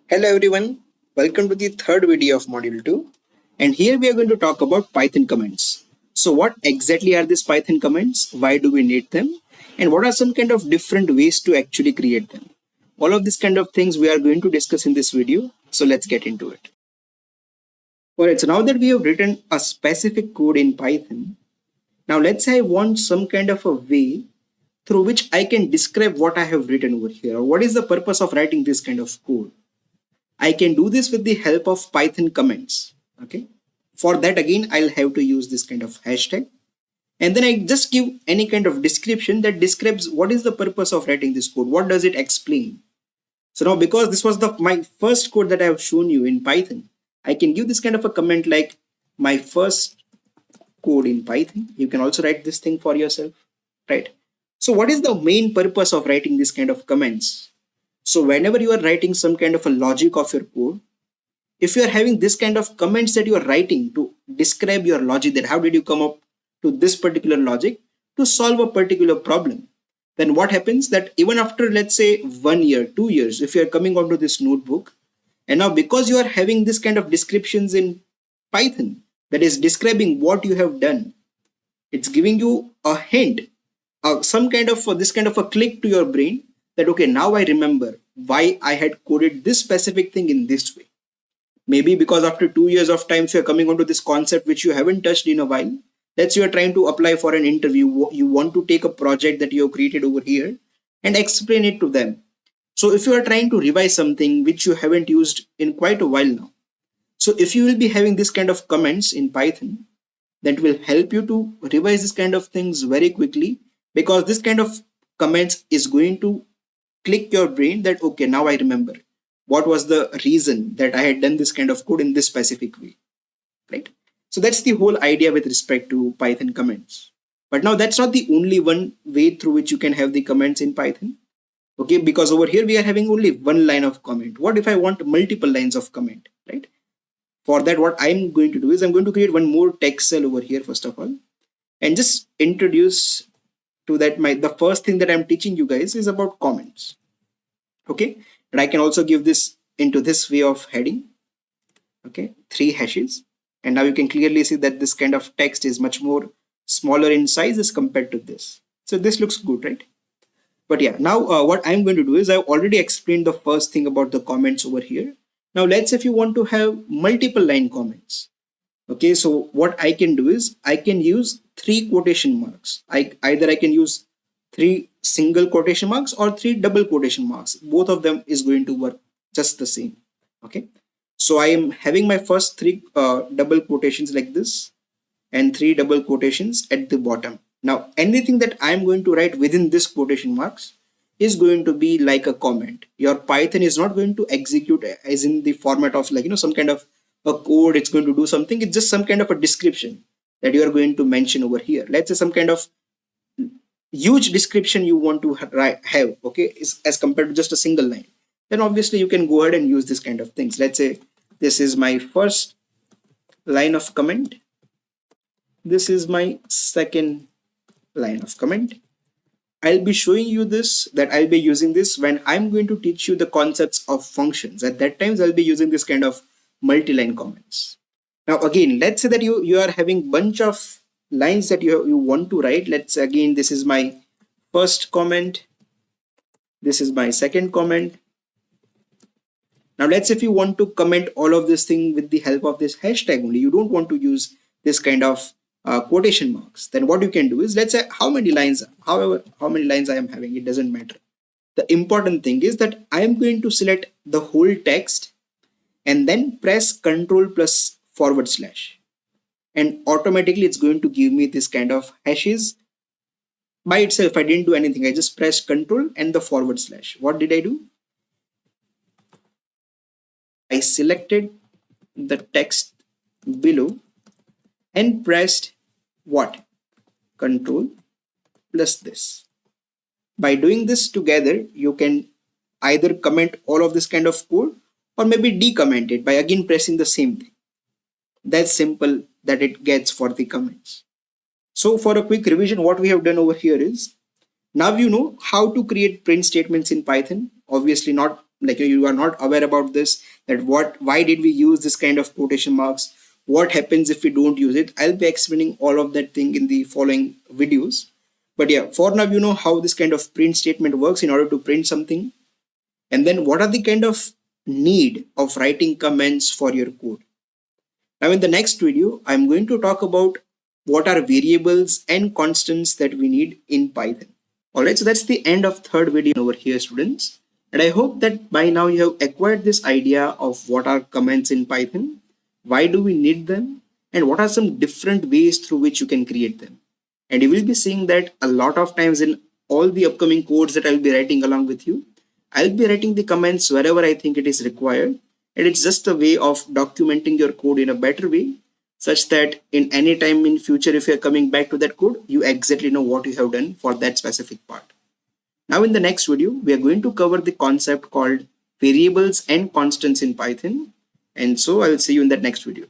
Hello everyone, welcome to the third video of module 2, and here we are going to talk about Python comments. So what exactly are these Python comments, why do we need them, and what are some kind of different ways to actually create them? All of these kind of things we are going to discuss in this video, so let's get into it. Alright, so now that we have written a specific code in Python, now let's say I want some kind of a way through which I can describe what I have written over here, or what is the purpose of writing this kind of code. I can do this with the help of Python comments. Okay. For that, again, I'll have to use this kind of hashtag. And then I just give any kind of description that describes what is the purpose of writing this code. What does it explain? So now, because this was my first code that I have shown you in Python, I can give this kind of a comment like my first code in Python. You can also write this thing for yourself, right? So what is the main purpose of writing this kind of comments? So whenever you are writing some kind of a logic of your code, if you are having this kind of comments that you are writing to describe your logic, that how did you come up to this particular logic to solve a particular problem, then what happens that even after, let's say, 1 year, 2 years, if you are coming onto this notebook, and now because you are having this kind of descriptions in Python that is describing what you have done, it's giving you a hint, some kind of this kind of a click to your brain that, okay, now I remember why I had coded this specific thing in this way. Maybe because after 2 years of time, if you're coming onto this concept which you haven't touched in a while, let's say you're trying to apply for an interview, you want to take a project that you have created over here and explain it to them. So if you are trying to revise something which you haven't used in quite a while now, so if you will be having this kind of comments in Python, that will help you to revise this kind of things very quickly, because this kind of comments is going to click your brain that, okay, now I remember what was the reason that I had done this kind of code in this specific way, right? So that's the whole idea with respect to Python comments. But now that's not the only one way through which you can have the comments in Python. Okay, because over here we are having only one line of comment. What if I want multiple lines of comment, right? For that, what I'm going to do is I'm going to create one more text cell over here first of all, and just introduce to that the first thing that I'm teaching you guys is about comments. Okay, and I can also give this into this way of heading. Okay, 3 hashes, and now you can clearly see that this kind of text is much more smaller in size as compared to this. So this looks good, right? But yeah, now what I'm going to do is I've already explained the first thing about the comments over here. Now let's say if you want to have multiple line comments. Okay, so what I can do is I can use 3 quotation marks. Either I can use 3 single quotation marks or 3 double quotation marks. Both of them is going to work just the same. Okay, so I am having my first 3 double quotations like this and 3 double quotations at the bottom. Now anything that I am going to write within this quotation marks is going to be like a comment. Your Python is not going to execute as in the format of, like, some kind of a code, it's going to do something. It's just some kind of a description that you are going to mention over here. Let's say some kind of huge description you want to have, okay, as compared to just a single line. Then obviously you can go ahead and use this kind of things. Let's say this is my first line of comment. This is my second line of comment. I'll be showing you this, that I'll be using this when I'm going to teach you the concepts of functions. At that times I'll be using this kind of multi-line comments. Now again, let's say that you are having bunch of lines that you want to write. Let's say again, this is my first comment, this is my second comment. Now let's say if you want to comment all of this thing with the help of this hashtag only, you don't want to use this kind of quotation marks, then what you can do is, let's say how many lines I am having, it doesn't matter. The important thing is that I am going to select the whole text and then press Ctrl plus / and automatically it's going to give me this kind of hashes by itself. I didn't do anything, I just pressed Ctrl and the /. What did I do? I selected the text below and pressed what? Ctrl plus this. By doing this together, you can either comment all of this kind of code or maybe decomment it by again pressing the same thing. That's simple that it gets for the comments. So for a quick revision, what we have done over here is, now you know how to create print statements in Python. Obviously not like you are not aware about this, that why did we use this kind of quotation marks, what happens if we don't use it, I'll be explaining all of that thing in the following videos. But yeah, for now you know how this kind of print statement works in order to print something. And then what are the kind of need of writing comments for your code. Now in the next video, I'm going to talk about what are variables and constants that we need in Python. Alright, so that's the end of third video over here, students. And I hope that by now you have acquired this idea of what are comments in Python, why do we need them, and what are some different ways through which you can create them. And you will be seeing that a lot of times in all the upcoming codes that I'll be writing along with you, I'll be writing the comments wherever I think it is required. And it's just a way of documenting your code in a better way, such that in any time in future, if you're coming back to that code, you exactly know what you have done for that specific part. Now in the next video, we are going to cover the concept called variables and constants in Python. And so I will see you in that next video.